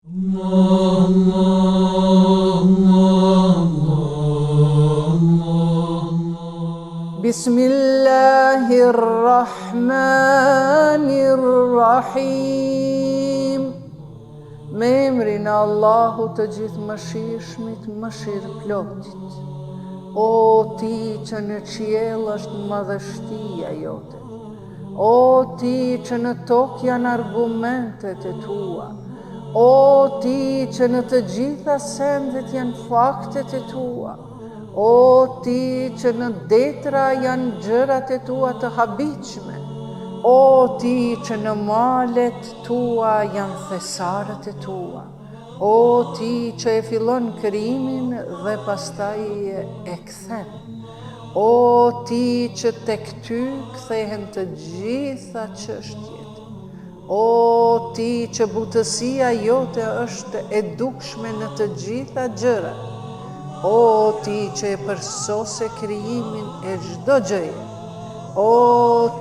Bismillahirrahmanirrahim. Me emrin e Allahut të gjithë mëshirshmit, mëshirëplotit. O ti që në qiell është madhështia jote, o ti që në tokë janë argumentet e tua, o ti që në të gjitha sendet janë faktet e tua, o ti që në detra janë gjërat e tua të habitshme, o ti që në malet tua janë thesarët e tua, o ti që e fillon krijimin dhe pastaj e kthen, o ti që tek ty kthehen të gjitha çështjet, o ti që butësia jote është e dukshme në të gjitha gjërat, o ti që e përsose krijimin e çdo gjëje, o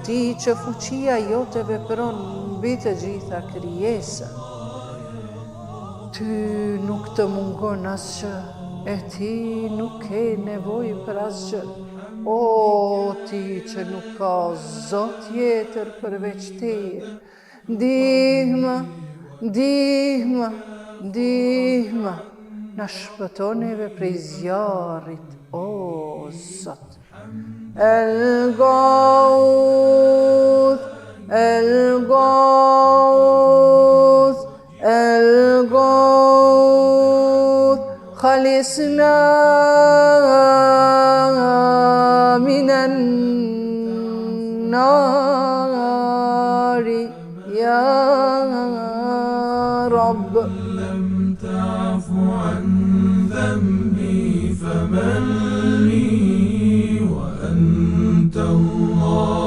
ti që fuqia jote vepron mbi të gjitha krijesat. Ty nuk të mungon asgjë, e ti nuk ke nevojë për asgjë. O ti që nuk ka zot tjetër përveç teje, ndihmë, ndihmë, ndihmë, na shpëton neve prej zjarrit, o Zot. El-Gawth, El-Gawth, El-Gawth, khalisna minan nari, ya Rabb. لم تعف عن ذنبي فمن لي وأنت الله